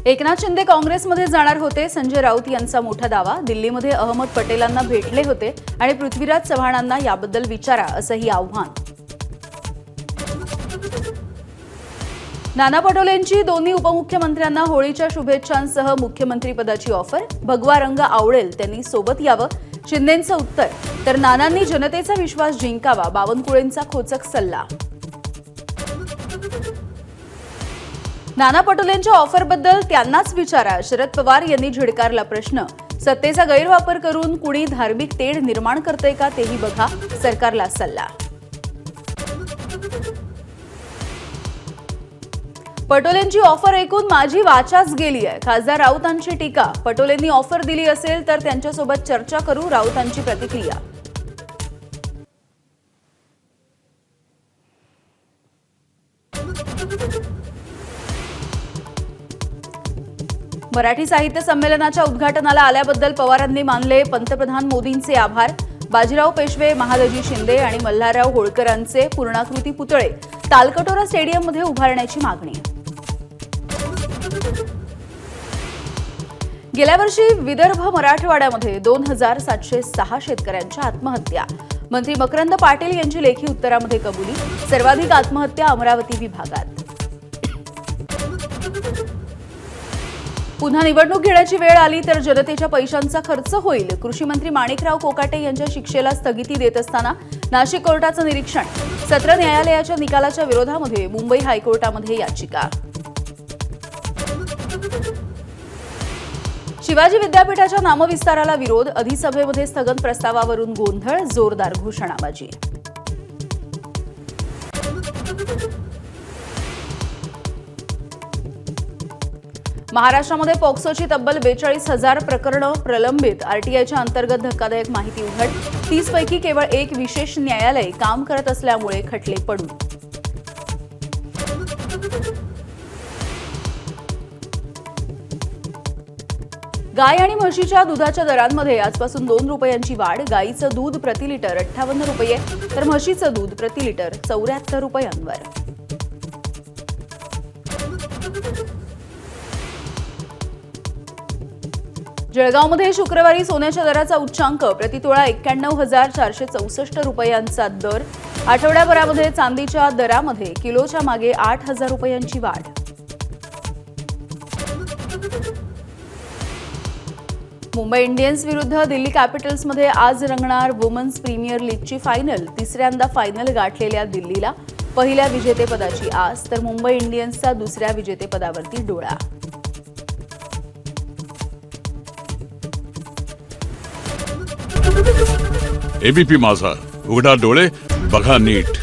एकनाथ शिंदे काँग्रेसमध्ये जाणार होते. संजय राऊत यांचा मोठा दावा. दिल्लीमध्ये अहमद पटेलांना भेटले होते आणि पृथ्वीराज चव्हाणांना याबद्दल विचारा असंही आव्हान. नाना पटोलेंची दोन्ही उपमुख्यमंत्र्यांना होळीच्या शुभेच्छांसह मुख्यमंत्रीपदाची ऑफर. भगवा रंग आवडेल त्यांनी सोबत यावं शिंदेंचं उत्तर. तर नानांनी जनतेचा विश्वास जिंकावा बावनकुळेंचा खोचक सल्ला. नाना पटोलेंच्या ऑफरबद्दल त्यांनाच विचारा. शरद पवार यांनी झिडकारला प्रश्न. सत्तेचा गैरवापर करून कुणी धार्मिक तेढ निर्माण करतंय का तेही बघा सरकारला सल्ला. पटोलेंची ऑफर ऐकून माझी वाचाच गेली आहे. खासदार राऊतांची टीका. पटोलेंनी ऑफर दिली असेल तर त्यांच्यासोबत चर्चा करू. राऊतांची प्रतिक्रिया. मराठी साहित्य संमेलनाच्या उद्घाटनाला आल्याबद्दल पवारांनी मानले पंतप्रधान मोदींचे आभार. बाजीराव पेशवे, महादजी शिंदे आणि मल्हारराव होळकरांचे पूर्णाकृती पुतळे तालकटोरा स्टेडियममध्ये उभारण्याची मागणी. गेल्या वर्षी विदर्भ मराठवाड्यामध्ये 2706 शेतकऱ्यांच्या आत्महत्या. मंत्री मकरंद पाटील यांची लेखी उत्तरामध्ये कबुली. सर्वाधिक आत्महत्या अमरावती विभागात. पुन्हा निवडणूक घेण्याची वेळ आली तर जनतेच्या पैशांचा खर्च होईल. कृषी मंत्री माणिकराव कोकाटे यांच्या शिक्षेला स्थगिती देत असताना नाशिक कोर्टाचं निरीक्षण. सत्र न्यायालयाच्या निकालाच्या विरोधामध्ये मुंबई हायकोर्टामध्ये याचिका. शिवाजी विद्यापीठाच्या नामविस्ताराला विरोध. अधिसभेमध्ये स्थगन प्रस्तावावरून गोंधळ. जोरदार घोषणाबाजी. महाराष्ट्रामध्ये पॉक्सोची तब्बल 42,000 प्रकरणं प्रलंबित. आरटीआयच्या अंतर्गत धक्कादायक माहिती उघड. 30 पैकी केवळ एक विशेष न्यायालय काम करत असल्यामुळे खटले पडून. गाय आणि म्हशीच्या दुधाच्या दरांमध्ये आजपासून 2 रुपयांची वाढ. गाईचं दूध प्रति लिटर 58 रुपये तर म्हशीचं दूध प्रति लिटर 74 रुपयांवर. जळगावमध्ये शुक्रवारी सोन्याच्या दराचा उच्चांक. प्रतितोळा 91,464 रुपयांचा दर. आठवड्याभरामध्ये चांदीच्या दरामध्ये किलोच्या मागे 8,000 रुपयांची वाढ. मुंबई इंडियन्स विरुद्ध दिल्ली कॅपिटल्समध्ये आज रंगणार वुमन्स प्रीमियर लीगची फायनल. तिसऱ्यांदा फायनल गाठलेल्या दिल्लीला पहिल्या विजेतेपदाची आस तर मुंबई इंडियन्सचा दुसऱ्या विजेतेपदावरती डोळा. एबीपी माझा, उघडा डोळे बघा नीट.